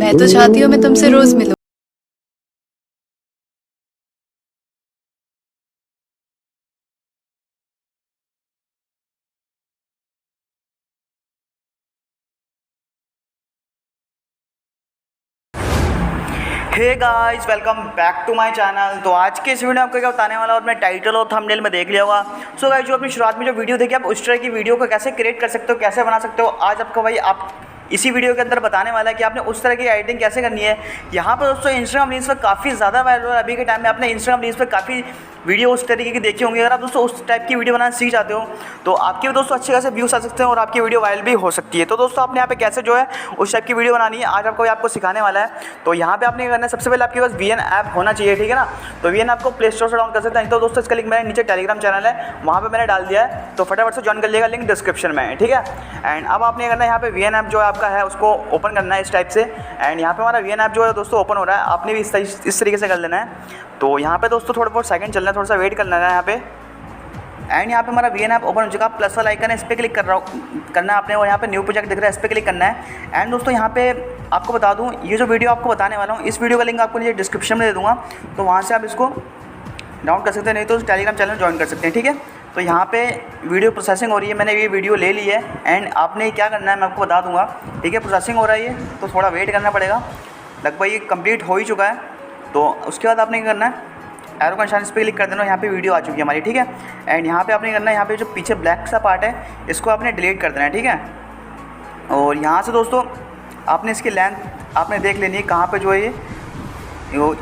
मैं तो चाहती हूँ मैं तुमसे रोज मिलूं। Hey guys, welcome back to my channel. तो आज के इस वीडियो में आपको क्या बताने वाला और मैं टाइटल और थंबनेल में देख लिया होगा। सो गाइस, जो अपनी शुरुआत में जो वीडियो देखी आप उस तरह की वीडियो को कैसे क्रिएट कर सकते हो, कैसे बना सकते हो, आज आपको भाई आप इसी वीडियो के अंदर बताने वाला है कि आपने उस तरह की एडिटिंग कैसे करनी है। यहाँ पर दोस्तों इंस्टाग्राम रील्स पर काफ़ी ज़्यादा वायरल है अभी के टाइम में। आपने इंस्टाग्राम रील्स पर काफ़ी वीडियो उस तरीके की देखी होंगी। अगर आप दोस्तों उस टाइप की वीडियो बनाना सीख जाते हो तो आपके भी दोस्तों अच्छे खासे व्यूज़ आ सकते हैं और आपकी वीडियो वायरल भी हो सकती है। तो दोस्तों आपने यहाँ पे कैसे जो है उस टाइप की वीडियो बनानी है आज आपको सिखाने वाला है। तो यहाँ पे आपने करना है, सबसे पहले आपके पास वीएन ऐप होना चाहिए, ठीक है ना। तो वीएन आपको प्ले स्टोर से डाउनलोड कर सकते हैं। तो दोस्तों इसका लिंक मैंने नीचे टेलीग्राम चैनल है वहाँ पे मैंने डाल दिया है, तो फटाफट से ज्वाइन कर लिएगा, लिंक डिस्क्रिप्शन में है, ठीक है। एंड अब आपने करना है यहाँ पे वीएन ऐप जो है आपका है उसको ओपन करना है इस टाइप से। एंड यहाँ पे हमारा वीएन ऐप जो है दोस्तों ओपन हो रहा है, आपने भी इस तरीके से कर लेना है। तो यहाँ पे दोस्तों थोड़ा बहुत सेकंड चलना है, थोड़ा सा वेट करना है यहाँ पे। एंड यहाँ पे हमारा वीएन ऐप ओपन हो चुका, प्लस वाला आइकन है, इस पर क्लिक करना है आपने, और यहाँ पे न्यू प्रोजेक्ट दिख रहा है, इस पर क्लिक करना है। एंड दोस्तों यहाँ पे आपको बता दूँ, ये जो वीडियो आपको बताने वाला हूँ इस वीडियो का लिंक आपको नीचे डिस्क्रिप्शन में दे दूँगा, तो वहाँ से आप इसको डाउनलोड कर सकते हैं, नहीं तो टेलीग्राम चैनल ज्वाइन कर सकते हैं, ठीक है। तो यहाँ पे वीडियो प्रोसेसिंग हो रही है, मैंने ये वीडियो ले ली है। एंड आपने क्या करना है मैं आपको बता दूँगा, ठीक है। प्रोसेसिंग हो रहा है ये, तो थोड़ा वेट करना पड़ेगा, लगभग ये कंप्लीट हो ही चुका है। तो उसके बाद आपने क्या करना है, एरो का निशान इस पर क्लिक कर देना, यहाँ पे वीडियो आ चुकी है हमारी, ठीक है। एंड यहाँ पे आपने करना है, यहाँ पे जो पीछे ब्लैक सा पार्ट है इसको आपने डिलीट कर देना है, ठीक है। और यहाँ से दोस्तों आपने इसकी लेंथ आपने देख लेनी है कहाँ पे जो है ये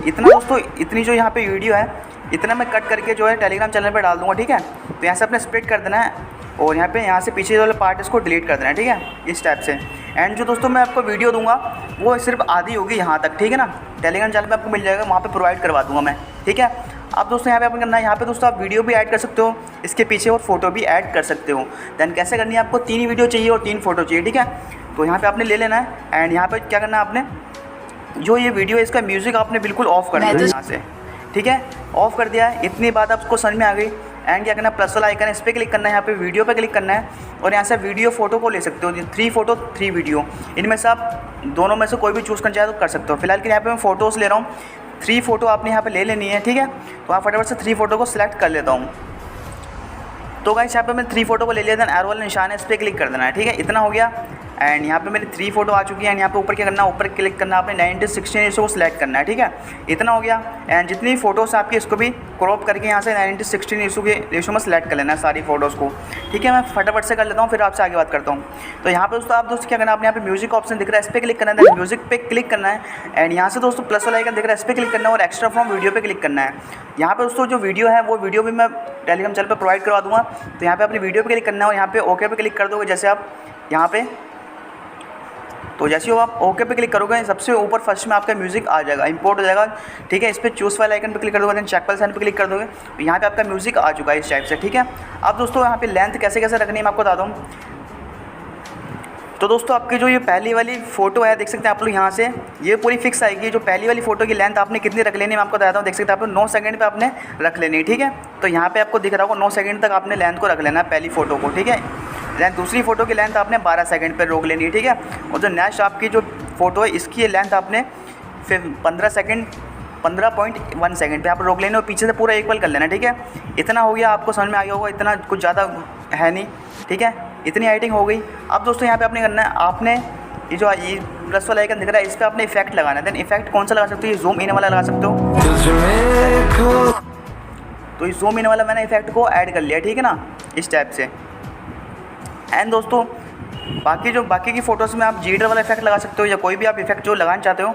इतना दोस्तों, इतनी जो यहाँ पे वीडियो है इतना मैं कट करके जो है टेलीग्राम चैनल पे डाल दूँगा, ठीक है। तो यहाँ से आपने स्प्लिट कर देना है और यहाँ से पीछे वाला पार्ट इसको डिलीट कर देना है, ठीक है, इस टाइप से। एंड जो दोस्तों मैं आपको वीडियो दूंगा वो सिर्फ आधी होगी यहाँ तक, ठीक है ना। टेलीग्राम चैनल पे आपको मिल जाएगा, वहाँ पे प्रोवाइड करवा दूंगा मैं, ठीक है। अब दोस्तों यहाँ पे आपको करना है, यहाँ पे दोस्तों आप वीडियो भी ऐड कर सकते हो इसके पीछे और फोटो भी ऐड कर सकते हो। देन कैसे करनी है, आपको 3 वीडियो चाहिए और 3 फोटो चाहिए, ठीक है। तो यहाँ पर आपने ले लेना है। एंड यहाँ पर क्या करना है, आपने जो ये वीडियो है इसका म्यूज़िक आपने बिल्कुल ऑफ कर देना है यहाँ से, ठीक है। ऑफ कर दिया है, इतनी बात आपको समझ में आ गई। एंड क्या करना है, प्लस वाला आइकन है, इस पर क्लिक करना है, यहाँ पे वीडियो पे क्लिक करना है और यहाँ से वीडियो फोटो को ले सकते हो, 3 फोटो 3 वीडियो, इनमें से आप दोनों में से कोई भी चूज़ करना चाहे तो कर सकते हो। फिलहाल के यहाँ पे मैं फ़ोटोज़ ले रहा हूँ, 3 फोटो आपने यहाँ पे ले लेनी है, ठीक है। तो आप फटाफट से 3 फोटो को सिलेक्ट कर लेता हूँ। तो गाइस यहाँ पे मैं 3 फोटो को ले लिया, देन एरो वाला निशान है, इस पर क्लिक कर देना है, ठीक है, इतना हो गया। एंड यहाँ पे मेरी 3 फोटो आ चुकी है। एंड यहाँ पे ऊपर क्या करना है, ऊपर क्लिक करना है, आपने 90:16 रेशो को सिलेक्ट करना है, ठीक है, इतना हो गया। एंड जितनी फोटोज़ आपकी इसको भी क्रॉप करके यहाँ से 90:16 के रेशो में सिलेक्ट कर लेना है सारी फोटोज़ को, ठीक है। मैं फटाफट से कर लेता हूँ, फिर आपसे आगे बात करता हूँ। तो यहाँ पे दोस्तों आप क्या करना है, आपने यहाँ पे म्यूजिक ऑप्शन दिख रहा है, इस पर क्लिक करना है, म्यूजिक पे क्लिक करना है। एंड यहाँ से दोस्तों प्लस वाला आइकन दिख रहा है, इस पर क्लिक करना है और एक्स्ट्रा फ्रॉम वीडियो पे क्लिक करना है। यहाँ पे दोस्तों जो वीडियो है वो वीडियो भी मैं टेलीग्राम चैनल पर प्रोवाइड करवा दूँगा। तो यहाँ पे अपनी वीडियो पे क्लिक करना है और यहाँ पे ओके पे क्लिक कर दोगे, जैसे आप यहाँ पे, तो जैसे ही आप ओके पे क्लिक करोगे सबसे ऊपर फर्स्ट में आपका म्यूज़िक आ जाएगा, इंपोर्ट हो जाएगा, ठीक है। इस पर चूज़ वाला आइकन पे क्लिक कर दोगे, देन चेक वाले साइन पे क्लिक कर दोगे, तो यहाँ पे आपका म्यूज़िक आ चुका है इस टाइप से, ठीक है। अब दोस्तों यहाँ पे लेंथ कैसे कैसे रखनी है मैं आपको बता दूँ। तो दोस्तों आपकी जो ये पहली वाली फ़ोटो है देख सकते हैं आप लोग, यहाँ से ये पूरी फिक्स आएगी। जो पहली वाली फ़ोटो की लेंथ आपने कितनी रख लेनी है मैं आपको बताता हूँ, देख सकते हैं आप लोग 9 सेकंड पे आपने रख लेनी है, ठीक है। तो यहाँ पे आपको दिख रहा होगा 9 सेकंड तक आपने लेंथ को रख लेना है पहली फ़ोटो को, ठीक है। देन दूसरी फ़ोटो की लेंथ आपने 12 सेकंड पर रोक लेनी है, ठीक है। और जो नेक्स्ट आपकी जो फ़ोटो है इसकी लेंथ आपने फिर 15.1 सेकंड पे आप रोक लेना और पीछे से पूरा इक्वल कर लेना, ठीक है। इतना हो गया, आपको समझ में आ गया होगा, इतना कुछ ज़्यादा है नहीं, ठीक है, इतनी एडिटिंग हो गई। अब दोस्तों यहाँ पे आपने करना है, आपने ये जो ये प्लस वाला आइकन दिख रहा है इस पर आपने इफेक्ट लगाना है। देन इफेक्ट कौन सा लगा सकते हो, ये जूम इन वाला लगा सकते हो। तो ये जूम इन वाला मैंने इफेक्ट को ऐड कर लिया, ठीक है ना, इस टाइप से। एंड दोस्तों बाकी की फ़ोटोज़ में आप जीटर वाला इफेक्ट लगा सकते हो या कोई भी आप इफेक्ट जो लगाना चाहते हो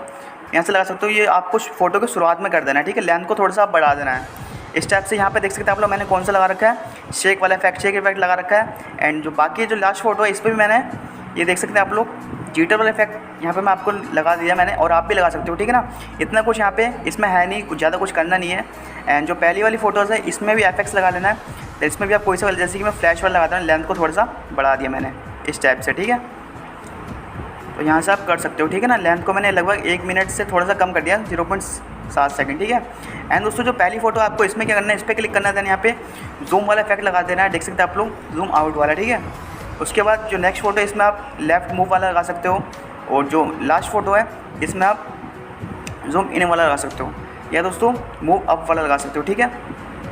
यहाँ से लगा सकते हो। ये आपको फ़ोटो की शुरुआत में कर देना है, ठीक है, लेंथ को थोड़ा सा आप बढ़ा देना है इस टाइप से। यहाँ पे देख सकते हैं आप लोग मैंने कौन सा लगा रखा है, शेक वाला इफेक्ट, शेक इफेक्ट लगा रखा है। एंड जो बाकी जो लास्ट फोटो है इस पर भी मैंने ये देख सकते हैं आप लोग जीटर वाला इफेक्ट यहाँ पे मैं आपको लगा दिया मैंने, और आप भी लगा सकते हो, ठीक है ना। इतना कुछ यहाँ पे इसमें है नहीं, कुछ ज़्यादा कुछ करना नहीं है। एंड जो पहली वाली फ़ोटोज़ है इसमें भी एफेक्ट्स लगा लेना है, तो इसमें भी आप कोई सा वाला, जैसे कि मैं फ्लैश वाला लगाता हूँ, लेंथ को थोड़ा सा बढ़ा दिया मैंने इस टाइप से, ठीक है। तो यहाँ से आप कर सकते हो, ठीक है ना। लेंथ को मैंने लगभग 1 मिनट से थोड़ा सा कम कर दिया, 0.7 सेकंड, ठीक है। एंड दोस्तों जो पहली फ़ोटो आपको इसमें क्या करना है, इस पर क्लिक करना है, यहाँ पे जूम वाला इफेक्ट लगा देना है, देख सकते हैं आप लोग जूम आउट वाला, ठीक है। उसके बाद जो नेक्स्ट फ़ोटो इसमें आप लेफ़्ट मूव वाला लगा सकते हो, और जो लास्ट फ़ोटो है इसमें आप जूम इन वाला लगा सकते हो या दोस्तों मूव अप वाला लगा सकते हो। ठीक है,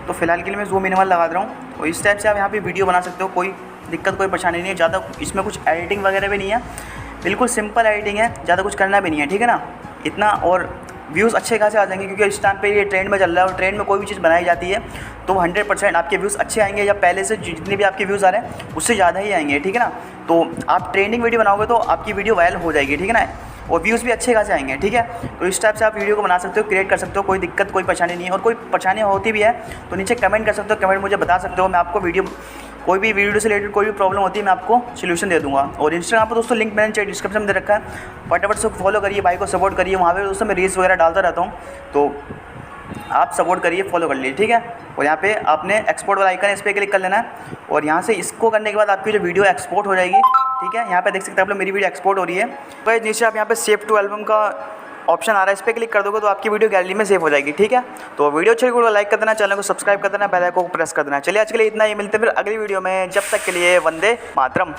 तो फिलहाल के लिए मैं जूम इन वाला लगा दे रहा हूँ और इस टाइप से आप यहाँ पे वीडियो बना सकते हो। कोई दिक्कत कोई परेशानी नहीं है, ज़्यादा इसमें कुछ एडिटिंग वगैरह भी नहीं है, बिल्कुल सिंपल एडिटिंग है, ज़्यादा कुछ करना भी नहीं है। ठीक है ना, इतना और व्यूज़ अच्छे खासे आ जाएंगे क्योंकि इस टाइम पे ये ट्रेंड में चल रहा है और ट्रेंड में कोई भी चीज़ बनाई जाती है तो 100% आपके व्यूज़ अच्छे आएंगे या पहले से जितने भी आपके व्यूज़ आ रहे हैं उससे ज़्यादा ही आएंगे। ठीक है ना, तो आप ट्रेंडिंग वीडियो बनाओगे तो आपकी वीडियो वायरल हो जाएगी। ठीक है ना, और व्यूज़ भी अच्छे खासे आएंगे। ठीक है, तो इस टाइप से आप वीडियो को बना सकते हो, क्रिएट कर सकते हो, कोई दिक्कत कोई परेशानी नहीं है। और कोई परेशानी होती भी है तो नीचे कमेंट कर सकते हो, कमेंट मुझे बता सकते हो, मैं आपको कोई भी वीडियो से रिलेटेड कोई भी प्रॉब्लम होती है मैं आपको सोल्यूशन दे दूंगा। और इंस्टाग्राम पर दोस्तों लिंक मैंने नीचे डिस्क्रिप्शन में दे रखा है, फटाफट से फॉलो करिए, भाई को सपोर्ट करिए। वहाँ पे दोस्तों मैं रील्स वगैरह डालता रहता हूँ तो आप सपोर्ट करिए, फॉलो कर लीजिए। ठीक है, और यहाँ पे आपने एक्सपोर्ट वाला आइकन है, इस पर क्लिक कर लेना है और यहाँ से इसको करने के बाद आपकी जो वीडियो एक्सपोर्ट हो जाएगी। ठीक है, यहाँ पे देख सकते हैं आप लोग मेरी वीडियो एक्सपोर्ट हो रही है। तो नीचे आप यहाँ पे सेव टू एल्बम का ऑप्शन आ रहा है, इस पर क्लिक कर दोगे तो आपकी वीडियो गैलरी में सेव हो जाएगी। ठीक है, तो वीडियो अच्छी लगी लाइक कर देना, चैनल को सब्सक्राइब कर देना, बेल आइकन को प्रेस कर देना। चलिए आज के लिए इतना ही, मिलते हैं फिर अगली वीडियो में, जब तक के लिए वंदे मातरम।